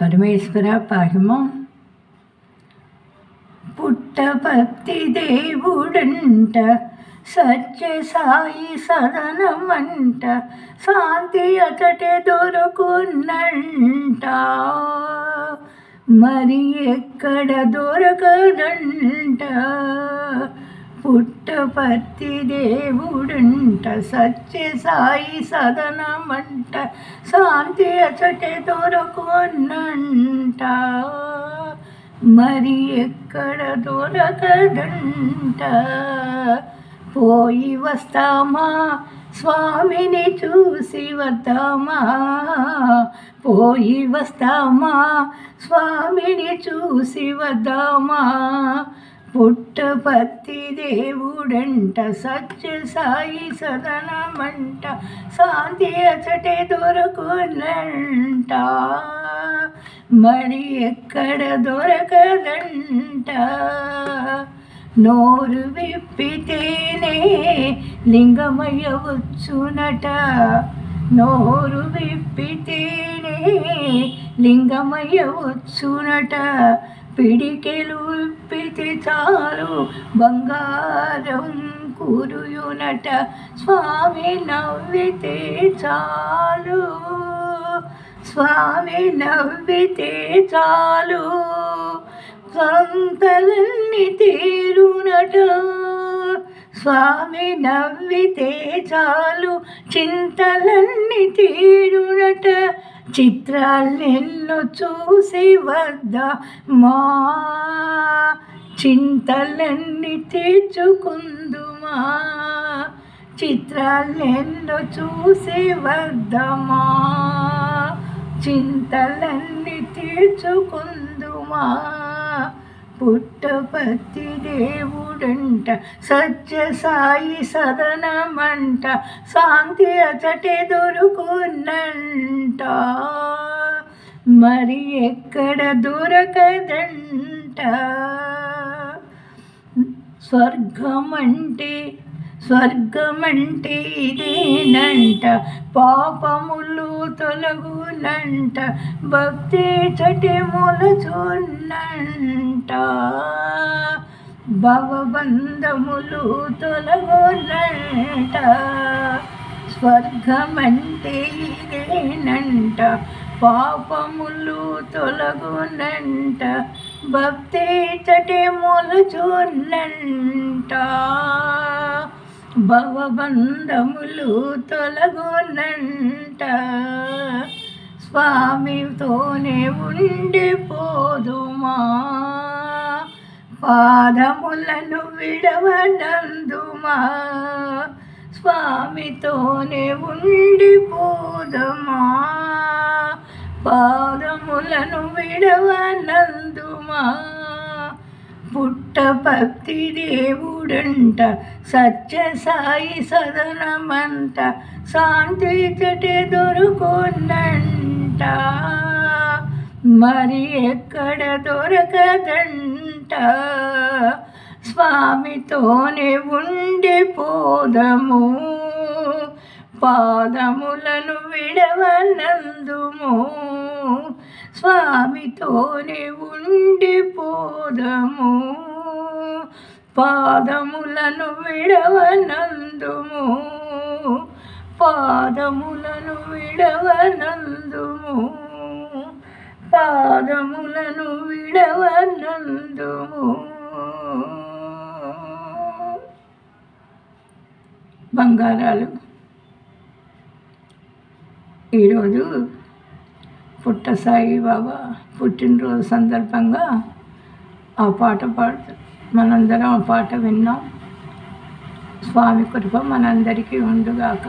పరమేశ్వర పాహిమం. పుట్టపర్తి దేవుడంట, సత్య సాయి సదనమంట, శాంతి అతటే దొరకున్నంట, మరి ఎక్కడ దొరకదంట. పుట్టపర్తి దేవుడంట, సత్య సాయి సదనమంట, శాంతి అతటే దొరకున్నంట, మరి ఎక్కడ దొరకదంట. పోయి వస్తామా, స్వామిని చూసి వద్దామా, పోయి వస్తామా, స్వామిని చూసి వద్దామా. పుట్టపర్తి దేవుడంట, సత్య సాయి సదనమంట, శాంతి అచటే దొరకునంట, మరి ఎక్కడ దొరకదంట. నోరు విప్పితేనే లింగమయ్య వచ్చునట, నోరు విప్పితేనే లింగమయ్య వచ్చునట, పిడికెలు విప్పితే చాలు బంగారం కురుయునట, స్వామి నవ్వితే చాలు, స్వామి నవ్వితే చాలు, సంతలన్నీ తీరునట, స్వామి నవ్వితే చాలు, చింతలన్నీ తీరునట. చిత్రాలెన్నో చూసి వద్దామా, చింతలన్నీ తీర్చుకుందుమా, చిత్రాలెన్నో చూసి వద్దామా, చింతలన్నీ తీర్చుకుందుమా. పుట్టపర్తి దేవుడంట, సత్య సాయి సదనమంట, శాంతి అచటే దొరుకునంట, మరి ఎక్కడ దొరకదంట. స్వర్గమంటే ఇదేనంట, పాపములు తొలగునంట, భక్తి చటి మొలచున్నంట, భవబంధములు తొలగునంట. స్వర్గమంటే ఇదేనంట, పాపములు తొలగునంట, భక్తి చటి మొలచున్నంట, భవబంధములు తొలగునంట. స్వామితోనే ఉండిపోదుమా, పాదములను విడవనందుమా, స్వామితోనే ఉండిపోదుమా, పాదములను విడవనందుమా. పుట్టపర్తి దేవుడంట, సత్య సాయి సదనమంట, శాంతి చటే దొరుకునంట, మరి ఎక్కడ దొరకదంట. స్వామితోనే ఉండిపోదము, పాదములను విడవనందుము, స్వామితోనే ఉండిపోదము, పాదములను విడవనందుము, పాదములను విడవనందుము, పాదములను విడవనందుము. బంగారాలు. ఈరోజు పుట్ట సాయి బాబా పుట్టినరోజు సందర్భంగా ఆ పాట పాడుతాం. మనందరం ఆ పాట విన్నాం. స్వామి కృప మనందరికీ ఉండుగాక.